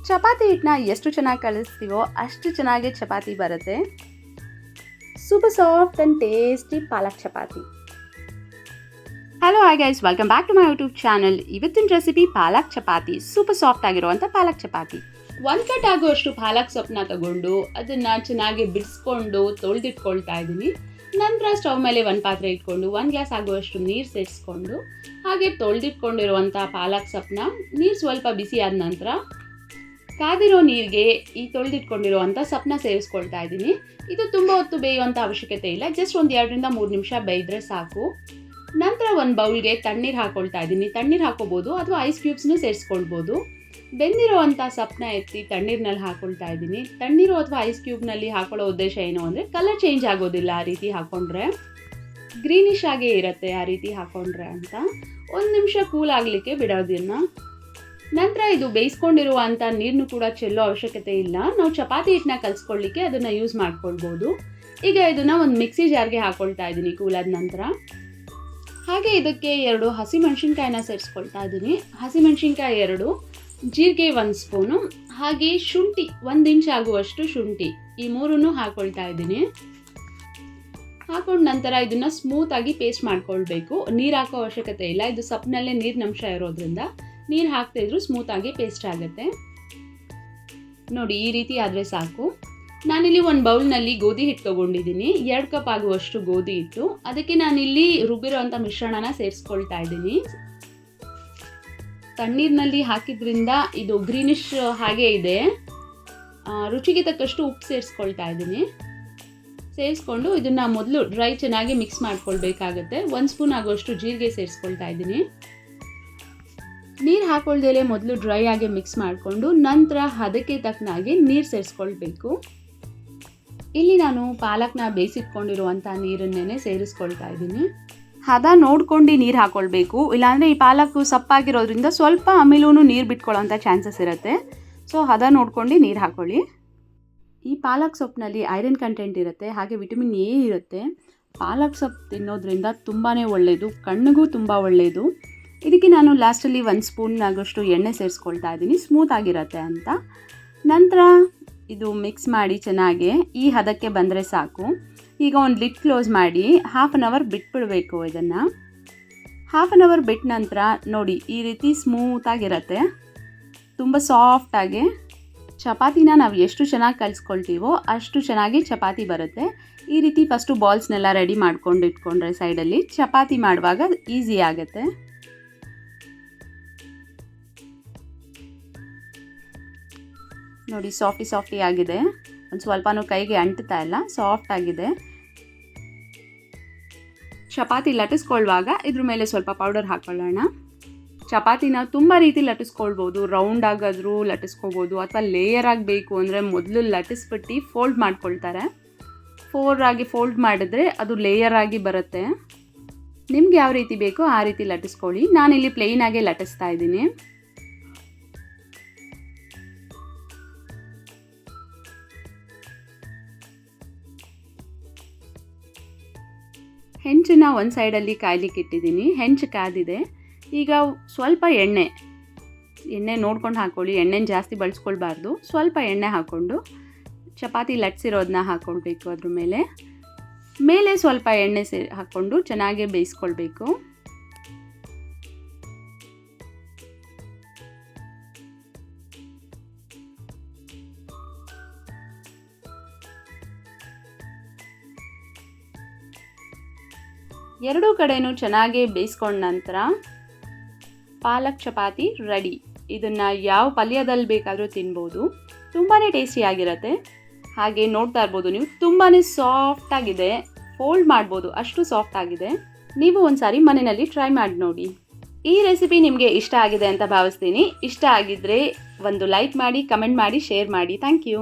ಚಪಾತಿ ಹಿಟ್ಟನ್ನ ಎಷ್ಟು ಚೆನ್ನಾಗಿ ಕಲಿಸ್ತೀವೋ ಅಷ್ಟು ಚೆನ್ನಾಗಿ ಚಪಾತಿ ಬರುತ್ತೆ. Super soft and tasty palak chapati. Hello hi guys, welcome back to my YouTube channel. ಇವತ್ತಿನ recipe palak chapati. Super soft ಆಗಿರುವಂಥ ಪಾಲಕ್ ಚಪಾತಿ. 1 ಕಟ್ ಆಗುವಷ್ಟು ಪಾಲಕ್ ಸೊಪ್ಪನ್ನ ತಗೊಂಡು ಅದನ್ನು ಚೆನ್ನಾಗಿ ಬಿಡಿಸ್ಕೊಂಡು ತೊಳೆದಿಟ್ಕೊಳ್ತಾ ಇದ್ದೀನಿ. ನಂತರ ಸ್ಟವ್ ಮೇಲೆ ಒಂದು ಪಾತ್ರೆ ಇಟ್ಕೊಂಡು 1 ಗ್ಲಾಸ್ ಆಗುವಷ್ಟು ನೀರು ಸೇರಿಸ್ಕೊಂಡು ಹಾಗೆ ತೊಳೆದಿಟ್ಕೊಂಡಿರುವಂಥ ಪಾಲಕ್ ಸೊಪ್ಪನ್ನ ನೀರು ಸ್ವಲ್ಪ ಬಿಸಿ ಆದ ನಂತರ ಕಾದಿರೋ ನೀರಿಗೆ ಈ ತೊಳೆದಿಟ್ಕೊಂಡಿರುವಂಥ ಸೊಪ್ಪನ್ನ ಸೇರಿಸ್ಕೊಳ್ತಾ ಇದ್ದೀನಿ. ಇದು ತುಂಬ ಹೊತ್ತು ಬೇಯುವಂಥ ಅವಶ್ಯಕತೆ ಇಲ್ಲ, ಜಸ್ಟ್ ಒಂದು 2 ರಿಂದ 3 ನಿಮಿಷ ಬೇಯಿದ್ರೆ ಸಾಕು. ನಂತರ ಒಂದು ಬೌಲ್ಗೆ ತಣ್ಣೀರು ಹಾಕ್ಕೊಳ್ತಾ ಇದ್ದೀನಿ. ತಣ್ಣೀರು ಹಾಕೋಬೋದು ಅಥವಾ ಐಸ್ ಕ್ಯೂಬ್ಸ್ನೂ ಸೇರಿಸ್ಕೊಳ್ಬೋದು. ಬೆಂದಿರುವಂಥ ಸೊಪ್ಪನ್ನ ಎತ್ತಿ ತಣ್ಣೀರಿನಲ್ಲಿ ಹಾಕ್ಕೊಳ್ತಾ ಇದ್ದೀನಿ. ತಣ್ಣೀರು ಅಥವಾ ಐಸ್ ಕ್ಯೂಬ್ನಲ್ಲಿ ಹಾಕೊಳ್ಳೋ ಉದ್ದೇಶ ಏನು ಅಂದರೆ ಕಲರ್ ಚೇಂಜ್ ಆಗೋದಿಲ್ಲ ಆ ರೀತಿ ಹಾಕ್ಕೊಂಡ್ರೆ, ಗ್ರೀನಿಶ್ ಆಗೇ ಇರುತ್ತೆ ಆ ರೀತಿ ಹಾಕ್ಕೊಂಡ್ರೆ ಅಂತ. 1 ನಿಮಿಷ ಕೂಲ್ ಆಗಲಿಕ್ಕೆ ಬಿಡೋದನ್ನು. ನಂತರ ಇದು ಬೇಯಿಸ್ಕೊಂಡಿರುವಂಥ ನೀರನ್ನು ಕೂಡ ಚೆಲ್ಲೋ ಅವಶ್ಯಕತೆ ಇಲ್ಲ. ನಾವು ಚಪಾತಿ ಹಿಟ್ಟನ್ನ ಕಲಿಸ್ಕೊಳ್ಳಿಕ್ಕೆ ಅದನ್ನು ಯೂಸ್ ಮಾಡ್ಕೊಳ್ಬೋದು. ಈಗ ಇದನ್ನು ಒಂದು ಮಿಕ್ಸಿ ಜಾರ್ಗೆ ಹಾಕ್ಕೊಳ್ತಾ ಇದ್ದೀನಿ ಕೂಲಾದ ನಂತರ. ಹಾಗೆ ಇದಕ್ಕೆ 2 ಹಸಿಮೆಣಸಿನ್ಕಾಯಿನ ಸೇರಿಸ್ಕೊಳ್ತಾ ಇದ್ದೀನಿ. ಹಸಿಮೆಣಸಿನ್ಕಾಯಿ 2, ಜೀರಿಗೆ 1 ಸ್ಪೂನು, ಹಾಗೆ ಶುಂಠಿ 1 ಇಂಚ್ ಆಗುವಷ್ಟು ಶುಂಠಿ, ಈ 3 ಹಾಕ್ಕೊಳ್ತಾ ಇದ್ದೀನಿ. ಹಾಕೊಂಡ ನಂತರ ಇದನ್ನು ಸ್ಮೂತಾಗಿ ಪೇಸ್ಟ್ ಮಾಡ್ಕೊಳ್ಬೇಕು. ನೀರು ಹಾಕೋ ಅವಶ್ಯಕತೆ ಇಲ್ಲ, ಇದು ಸೊಪ್ಪಿನಲ್ಲೇ ನೀರಿನ ಅಂಶ ಇರೋದ್ರಿಂದ ನೀರು ಹಾಕ್ತಾ ಇದ್ರೂ ಸ್ಮೂತಾಗಿ ಪೇಸ್ಟ್ ಆಗುತ್ತೆ. ನೋಡಿ, ಈ ರೀತಿ ಆದರೆ ಸಾಕು. ನಾನಿಲ್ಲಿ ಒಂದು ಬೌಲ್ನಲ್ಲಿ ಗೋಧಿ ಹಿಟ್ಟು ತೊಗೊಂಡಿದ್ದೀನಿ. 2 ಕಪ್ ಆಗುವಷ್ಟು ಗೋಧಿ ಹಿಟ್ಟು. ಅದಕ್ಕೆ ನಾನಿಲ್ಲಿ ರುಬ್ಬಿರೋವಂಥ ಮಿಶ್ರಣನ ಸೇರಿಸ್ಕೊಳ್ತಾ ಇದ್ದೀನಿ. ತಣ್ಣೀರಿನಲ್ಲಿ ಹಾಕಿದ್ರಿಂದ ಇದು ಗ್ರೀನಿಶ್ ಹಾಗೇ ಇದೆ. ರುಚಿಗೆ ತಕ್ಕಷ್ಟು ಉಪ್ಪು ಸೇರಿಸ್ಕೊಳ್ತಾ ಇದ್ದೀನಿ. ಸೇರಿಸ್ಕೊಂಡು ಇದನ್ನು ಮೊದಲು ಡ್ರೈ ಚೆನ್ನಾಗಿ ಮಿಕ್ಸ್ ಮಾಡ್ಕೊಳ್ಬೇಕಾಗತ್ತೆ. 1 ಸ್ಪೂನ್ ಆಗುವಷ್ಟು ಜೀರಿಗೆ ಸೇರಿಸ್ಕೊಳ್ತಾ ಇದ್ದೀನಿ. ನೀರು ಹಾಕೊಳ್ದೇಲೆ ಮೊದಲು ಡ್ರೈ ಆಗಿ ಮಿಕ್ಸ್ ಮಾಡಿಕೊಂಡು ನಂತರ ಅದಕ್ಕೆ ತಕ್ಕನಾಗಿ ನೀರು ಸೇರಿಸ್ಕೊಳ್ಬೇಕು. ಇಲ್ಲಿ ನಾನು ಪಾಲಕ್ನ ಬೇಯಿಸಿಟ್ಕೊಂಡಿರುವಂಥ ನೀರನ್ನೇ ಸೇರಿಸ್ಕೊಳ್ತಾ ಇದ್ದೀನಿ. ಹದ ನೋಡ್ಕೊಂಡು ನೀರು ಹಾಕ್ಕೊಳ್ಬೇಕು, ಇಲ್ಲಾಂದರೆ ಈ ಪಾಲಕ್ಕು ಸಪ್ಪಾಗಿರೋದ್ರಿಂದ ಸ್ವಲ್ಪ ಆಮೇಲೂ ನೀರು ಬಿಟ್ಕೊಳ್ಳೋಂಥ ಚಾನ್ಸಸ್ ಇರುತ್ತೆ. ಸೊ ಹದ ನೋಡ್ಕೊಂಡು ನೀರು ಹಾಕ್ಕೊಳ್ಳಿ. ಈ ಪಾಲಕ್ ಸೊಪ್ಪಿನಲ್ಲಿ ಐರನ್ ಕಂಟೆಂಟ್ ಇರುತ್ತೆ, ಹಾಗೆ ವಿಟಮಿನ್ ಎ ಇರುತ್ತೆ. ಪಾಲಕ್ ಸೊಪ್ಪು ತಿನ್ನೋದ್ರಿಂದ ತುಂಬಾ ಒಳ್ಳೆಯದು, ಕಣ್ಣಿಗೂ ತುಂಬ ಒಳ್ಳೆಯದು. ಇದಕ್ಕೆ ನಾನು ಲಾಸ್ಟಲ್ಲಿ 1 ಸ್ಪೂನ್ ಆಗೋಷ್ಟು ಎಣ್ಣೆ ಸೇರಿಸ್ಕೊಳ್ತಾ ಇದ್ದೀನಿ, ಸ್ಮೂತ್ ಆಗಿರುತ್ತೆ ಅಂತ. ನಂತರ ಇದು ಮಿಕ್ಸ್ ಮಾಡಿ ಚೆನ್ನಾಗಿ ಈ ಹದಕ್ಕೆ ಬಂದರೆ ಸಾಕು. ಈಗ ಒಂದು ಲಿಡ್ ಕ್ಲೋಸ್ ಮಾಡಿ 1/2 ಅವರ್ ಬಿಟ್ಬಿಡಬೇಕು. ಇದನ್ನು 1/2 ಅವರ್ ಬಿಟ್ಟ ನಂತರ ನೋಡಿ ಈ ರೀತಿ ಸ್ಮೂತಾಗಿರುತ್ತೆ, ತುಂಬ ಸಾಫ್ಟಾಗಿ. ಚಪಾತಿನ ನಾವು ಎಷ್ಟು ಚೆನ್ನಾಗಿ ಕಲಿಸ್ಕೊಳ್ತೀವೋ ಅಷ್ಟು ಚೆನ್ನಾಗಿ ಚಪಾತಿ ಬರುತ್ತೆ. ಈ ರೀತಿ ಫಸ್ಟು ಬಾಲ್ಸ್ನೆಲ್ಲ ರೆಡಿ ಮಾಡ್ಕೊಂಡು ಇಟ್ಕೊಂಡ್ರೆ ಸೈಡಲ್ಲಿ ಚಪಾತಿ ಮಾಡುವಾಗ ಈಸಿ ಆಗುತ್ತೆ. ನೋಡಿ, ಸಾಫ್ಟಿ ಆಗಿದೆ, ಒಂದು ಸ್ವಲ್ಪನೂ ಕೈಗೆ ಅಂಟ್ತಾ ಇಲ್ಲ, ಸಾಫ್ಟ್ ಆಗಿದೆ. ಚಪಾತಿ ಲಟ್ಟಿಸ್ಕೊಳ್ಳುವಾಗ ಇದ್ರ ಮೇಲೆ ಸ್ವಲ್ಪ ಪೌಡರ್ ಹಾಕ್ಕೊಳ್ಳೋಣ. ಚಪಾತಿನ ತುಂಬ ರೀತಿ ಲಟ್ಟಿಸ್ಕೊಳ್ಬೋದು, ರೌಂಡ್ ಆಗಾದರೂ ಲಟ್ಟಿಸ್ಕೊಬೋದು, ಅಥವಾ ಲೇಯರ್ ಆಗಬೇಕು ಅಂದರೆ ಮೊದಲು ಲಟ್ಟಿಸ್ಬಿಟ್ಟು ಫೋಲ್ಡ್ ಮಾಡ್ಕೊಳ್ತಾರೆ. 4 ಆಗಿ ಫೋಲ್ಡ್ ಮಾಡಿದ್ರೆ ಅದು ಲೇಯರ್ ಆಗಿ ಬರುತ್ತೆ. ನಿಮ್ಗೆ ಯಾವ ರೀತಿ ಬೇಕೋ ಆ ರೀತಿ ಲಟ್ಟಿಸ್ಕೊಳ್ಳಿ. ನಾನಿಲ್ಲಿ ಪ್ಲೇನಾಗೆ ಲಟ್ಟಿಸ್ತಾ ಇದ್ದೀನಿ. ಹೆಂಚನ್ನ ಒಂದು ಸೈಡಲ್ಲಿ ಕಾಯ್ಲಿಕ್ಕೆ ಇಟ್ಟಿದ್ದೀನಿ. ಹೆಂಚು ಕಾದಿದೆ. ಈಗ ಸ್ವಲ್ಪ ಎಣ್ಣೆ ನೋಡ್ಕೊಂಡು ಹಾಕ್ಕೊಳ್ಳಿ. ಎಣ್ಣೆನ ಜಾಸ್ತಿ ಬಳಸ್ಕೊಳ್ಬಾರ್ದು. ಸ್ವಲ್ಪ ಎಣ್ಣೆ ಹಾಕ್ಕೊಂಡು ಚಪಾತಿ ಲಟ್ಸಿರೋದನ್ನ ಹಾಕ್ಕೊಳ್ಬೇಕು. ಅದ್ರ ಮೇಲೆ ಸ್ವಲ್ಪ ಎಣ್ಣೆ ಹಾಕ್ಕೊಂಡು ಚೆನ್ನಾಗಿ ಬೇಯಿಸ್ಕೊಳ್ಬೇಕು. ಎರಡೂ ಕಡೆಯೂ ಚೆನ್ನಾಗಿ ಬೇಯಿಸ್ಕೊಂಡ ನಂತರ ಪಾಲಕ್ ಚಪಾತಿ ರೆಡಿ. ಇದನ್ನು ಯಾವ ಪಲ್ಯದಲ್ಲಿ ಬೇಕಾದರೂ ತಿನ್ಬೋದು, ತುಂಬಾ ಟೇಸ್ಟಿಯಾಗಿರುತ್ತೆ. ಹಾಗೆ ನೋಡ್ತಾ ಇರ್ಬೋದು ನೀವು, ತುಂಬಾ ಸಾಫ್ಟಾಗಿದೆ, ಫೋಲ್ಡ್ ಮಾಡ್ಬೋದು, ಅಷ್ಟು ಸಾಫ್ಟ್ ಆಗಿದೆ. ನೀವು ಒಂದು ಸಾರಿ ಮನೆಯಲ್ಲಿ ಟ್ರೈ ಮಾಡಿ ನೋಡಿ. ಈ ರೆಸಿಪಿ ನಿಮಗೆ ಇಷ್ಟ ಆಗಿದೆ ಅಂತ ಭಾವಿಸ್ತೀನಿ. ಇಷ್ಟ ಆಗಿದ್ದರೆ ಒಂದು ಲೈಕ್ ಮಾಡಿ, ಕಮೆಂಟ್ ಮಾಡಿ, ಶೇರ್ ಮಾಡಿ. Thank you.